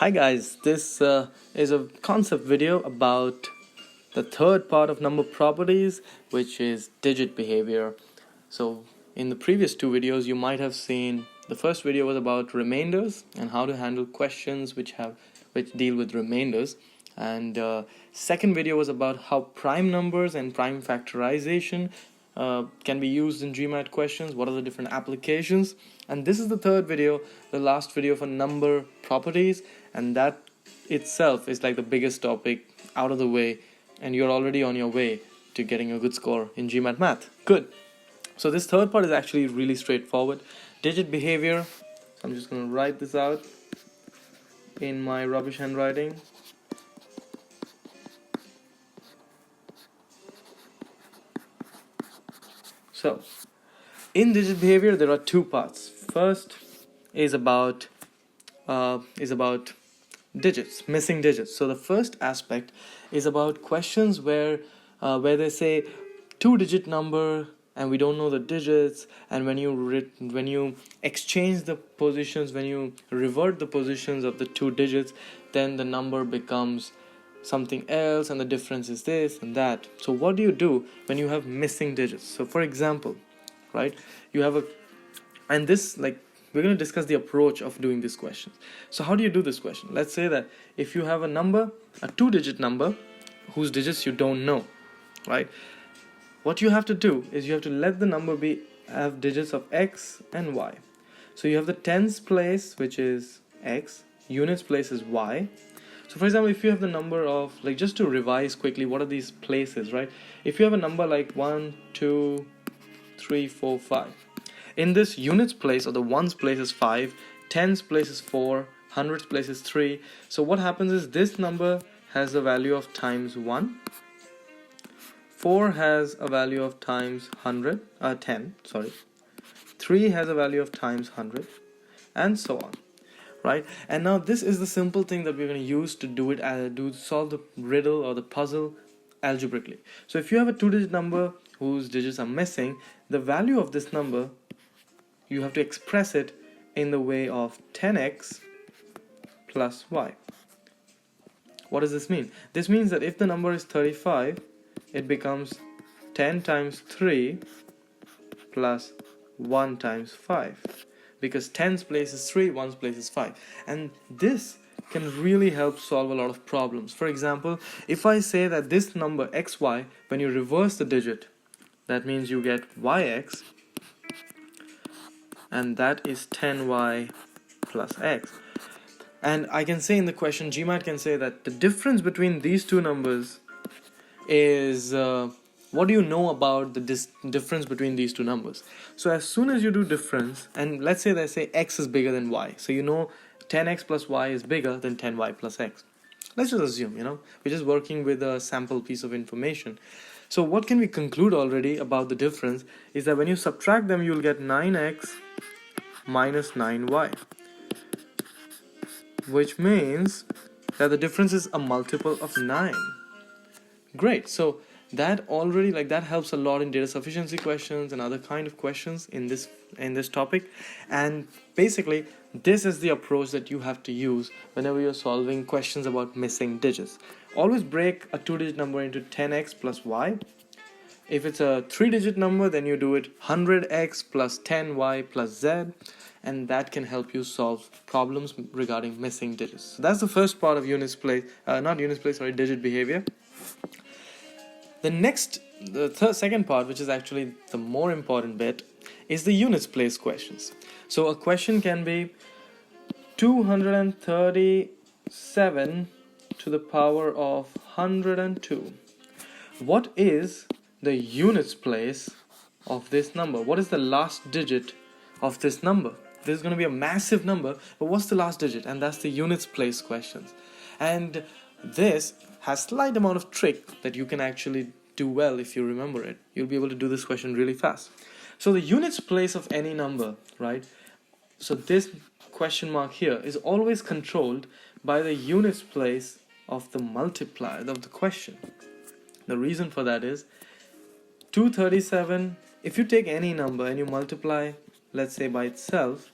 Hi guys, this is a concept video about the third part of number properties, which is digit behavior. So in the previous two videos you might have seen the first video was about remainders and how to handle questions which deal with remainders, and second video was about how prime numbers and prime factorization can be used in GMAT questions, what are the different applications. And this is the third video, the last video for number properties, and that itself is like the biggest topic out of the way, and you're already on your way to getting a good score in GMAT math. Good. So this third part is actually really straightforward. Digit behavior. So I'm just going to write this out in my rubbish handwriting. So in digit behavior there are two parts. First is about digits, missing digits. So the first aspect is about questions where they say two-digit number and we don't know the digits, and when you exchange the positions, when you revert the positions of the two digits, then the number becomes something else and the difference is this and that. So what do you do when you have missing digits? So for example, right, you have and this, like, we're going to discuss the approach of doing this question. So how do you do this question? Let's say that if you have a number, a two-digit number whose digits you don't know, right? What you have to do is you have to let the number have digits of x and y. So you have the tens place, which is x, units place is y. So for example, if you have the number of, like, just to revise quickly, what are these places, right? If you have a number like 1, 2, 3, 4, 5. In this units place, or the ones place, is 5, tens place is 4, hundreds place is 3. So what happens is this number has a value of times 1. 4 has a value of times 10, 3 has a value of times 100, and so on, right? And now this is the simple thing that we're going to use to solve the riddle or the puzzle algebraically. So if you have a two-digit number whose digits are missing, the value of this number, you have to express it in the way of 10x plus y. What does this mean? This means that if the number is 35, it becomes 10 times 3 plus 1 times 5, because 10's place is 3, 1's place is 5. And this can really help solve a lot of problems. For example, if I say that this number xy, when you reverse the digit, that means you get yx, and that is 10y plus x. And I can say in the question, GMAT can say that the difference between these two numbers is, what do you know about the difference between these two numbers? So as soon as you do difference, and let's say they say x is bigger than y, so you know 10x plus y is bigger than 10y plus x. Let's just assume, we're just working with a sample piece of information. So what can we conclude already about the difference is that when you subtract them, you'll get 9x minus 9y, which means that the difference is a multiple of 9. Great. So that already, that helps a lot in data sufficiency questions and other kind of questions in this topic. And basically this is the approach that you have to use whenever you're solving questions about missing digits. Always break a two-digit number into 10x plus y. If it's a three-digit number, then you do it 100x plus 10y plus z, and that can help you solve problems regarding missing digits. So that's the first part of digit behavior. The second part, which is actually the more important bit, is the units place questions. So a question can be 237 to the power of 102. What is the units place of this number? What is the last digit of this number? This is going to be a massive number, but what's the last digit? And that's the units place questions. And this has slight amount of trick that you can actually do well if you remember it. You'll be able to do this question really fast. So the units place of any number, right? So this question mark here is always controlled by the units place of the multiplier of the question. The reason for that is 237, if you take any number and you multiply, let's say, by itself,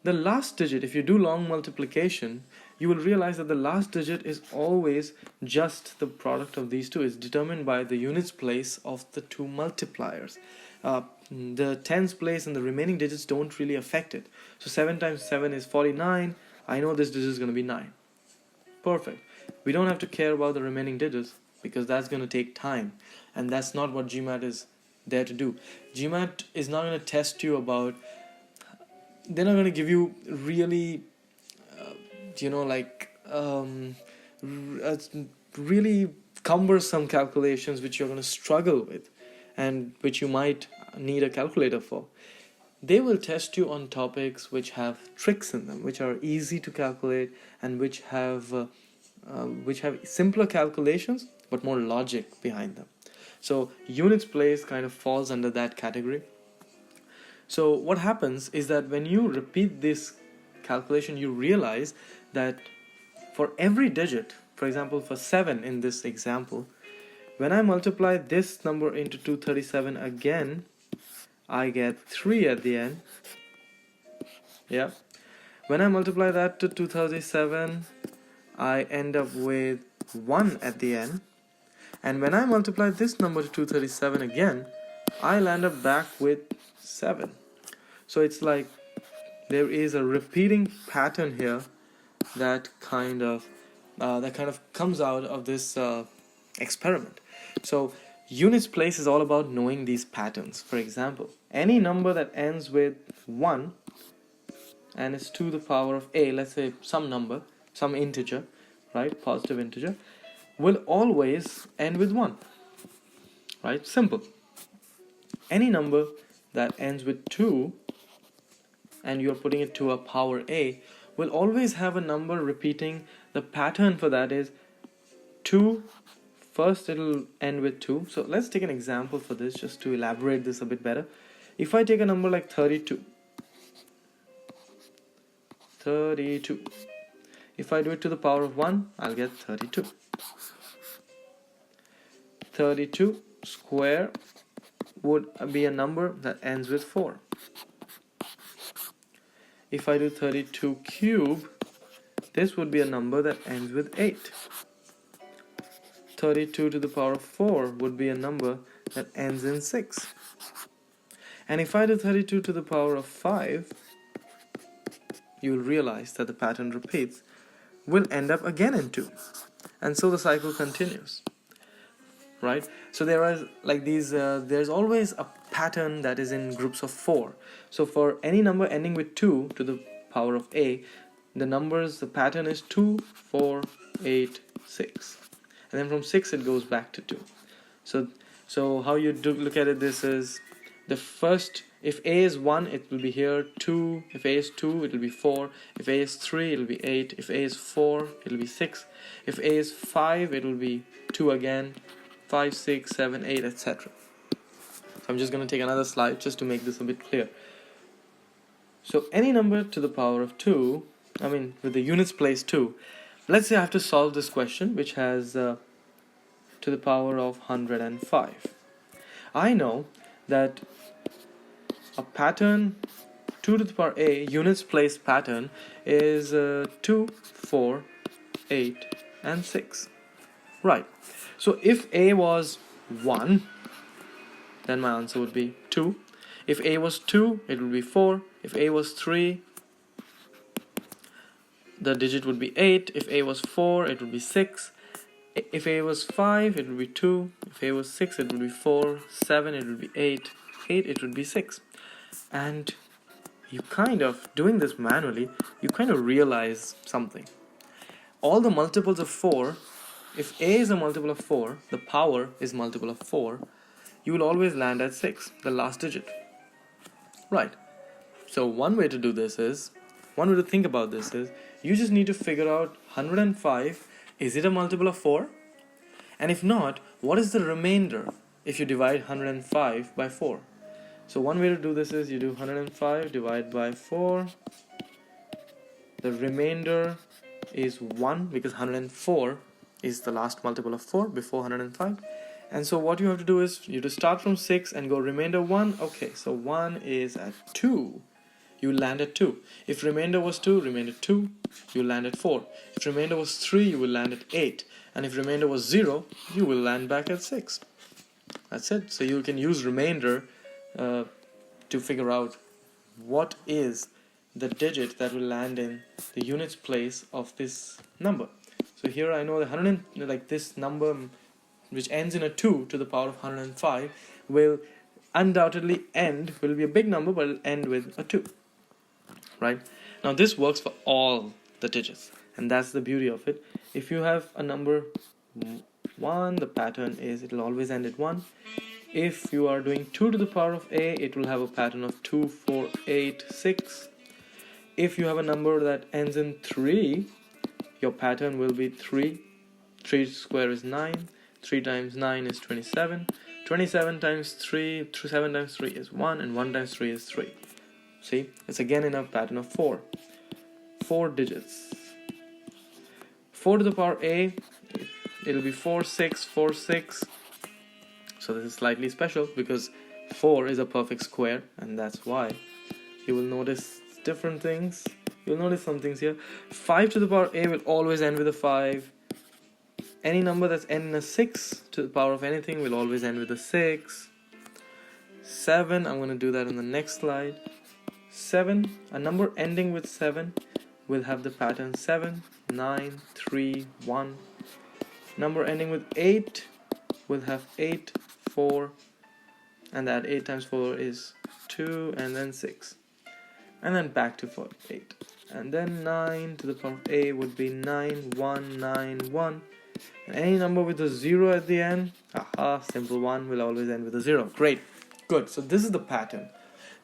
the last digit, if you do long multiplication, you will realize that the last digit is always just the product of these two. It's determined by the units place of the two multipliers. The tens place and the remaining digits don't really affect it. So 7 times 7 is 49. I know this digit is going to be 9. Perfect. We don't have to care about the remaining digits because that's going to take time, and that's not what GMAT is there to do. GMAT is not going to test you about, they're not going to give you really really cumbersome calculations which you're going to struggle with and which you might need a calculator for. They will test you on topics which have tricks in them, which are easy to calculate, and which have simpler calculations but more logic behind them. So units place kind of falls under that category. So what happens is that when you repeat this calculation, you realize that for every digit, for example for 7 in this example, when I multiply this number into 237 again, I get 3 at the end. Yeah. When I multiply that to 237, I end up with 1 at the end. And when I multiply this number to 237 again, I'll end up back with 7. So it's like there is a repeating pattern here that kind of comes out of this experiment. So units place is all about knowing these patterns. For example, any number that ends with 1 and is to the power of a, let's say some number, some integer, right, positive integer, will always end with 1, right? Simple. Any number that ends with 2 and you're putting it to a power a will always have a number repeating. The pattern for that is 2, first it'll end with 2. So let's take an example for this just to elaborate this a bit better. If I take a number like 32, if I do it to the power of 1, I'll get 32. 32 square would be a number that ends with 4. If I do 32 cube, this would be a number that ends with 8. 32 to the power of 4 would be a number that ends in 6. And if I do 32 to the power of 5, you will realize that the pattern repeats, will end up again in 2. And so the cycle continues. Right? So there are like these, there's always a pattern that is in groups of 4. So for any number ending with 2 to the power of a, the pattern is 2, 4, 8, 6. And then from 6 it goes back to 2. So how you do look at it, this is the first, if a is 1, it will be here 2, if a is 2, it will be 4, if a is 3, it will be 8, if a is 4, it will be 6, if a is 5, it will be 2 again, 5, 6, 7, 8, etc. So I'm just going to take another slide just to make this a bit clear. So any number to the power of 2, with the units place 2, let's say I have to solve this question which has to the power of 105. I know that a pattern 2 to the power a, units place pattern, is 2, 4, 8, and 6. Right. So if a was 1, then my answer would be 2. If a was 2, it would be 4. If a was 3, the digit would be 8. If a was 4, it would be 6. If a was 5, it would be 2. If a was 6, it would be 4. 7, it would be 8. 8, it would be 6. And you kind of, doing this manually, you kind of realize something. All the multiples of 4, if a is a multiple of 4, the power is multiple of 4, you will always land at 6, the last digit. Right. So one way to think about this is, you just need to figure out 105, is it a multiple of 4? And if not, what is the remainder if you divide 105 by 4? So one way to do this is, you do 105 divided by 4. The remainder is 1 because 104 is the last multiple of 4 before 105. And so what you have to do is, you have to start from 6 and go remainder 1. Okay, so 1 is at 2. you land at 2. If remainder was 2, remainder 2, you land at 4. If remainder was 3, you will land at 8. And if remainder was 0, you will land back at 6. That's it. So you can use remainder to figure out what is the digit that will land in the units place of this number. So here I know the this number which ends in a 2 to the power of 105 will undoubtedly will be a big number, but it'll end with a 2. Right? Now this works for all the digits, and that's the beauty of it. If you have a number 1, the pattern is it'll always end at 1. If you are doing 2 to the power of a, it will have a pattern of 2, 4, 8, 6. If you have a number that ends in 3, your pattern will be 3. 3 square is 9. 3 times 9 is 27. 27 times 3, 7 times 3 is 1, and 1 times 3 is 3. See, it's again in a pattern of 4. 4 digits. 4 to the power a, it'll be 4, 6, 4, 6. So this is slightly special because 4 is a perfect square, and that's why you will notice different things. You'll notice some things here. 5 to the power a will always end with a 5. Any number that's end in a 6 to the power of anything will always end with a 6. 7, I'm going to do that in the next slide. 7, a number ending with 7 will have the pattern 7, 9, 3, 1. Number ending with 8 will have 8, 4, and that 8 times 4 is 2, and then 6. And then back to 4, 8. And then 9 to the power of a would be 9, 1, 9, 1. And any number with a 0 at the end, simple 1 will always end with a 0. Great, good. So this is the pattern.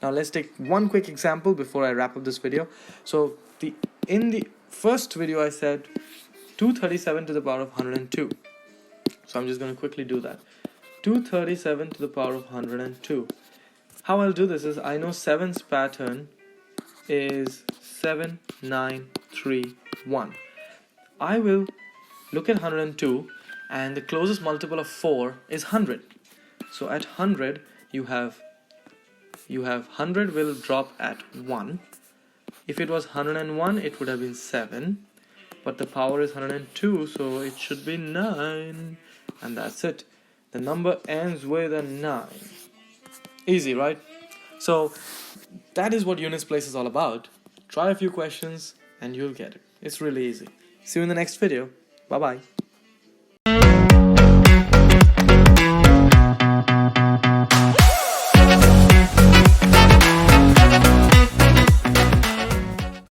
Now let's take one quick example before I wrap up this video. So in the first video I said 237 to the power of 102. So I'm just going to quickly do that. 237 to the power of 102. How I'll do this is I know 7's pattern is 7, 9, 3, 1. I will look at 102, and the closest multiple of 4 is 100. So at 100 you have 100 will drop at 1. If it was 101, it would have been 7, but the power is 102, so it should be 9, and that's it. The number ends with a 9. Easy, right? So that is what units place is all about. Try a few questions and you'll get it. It's really easy. See you in the next video. Bye bye.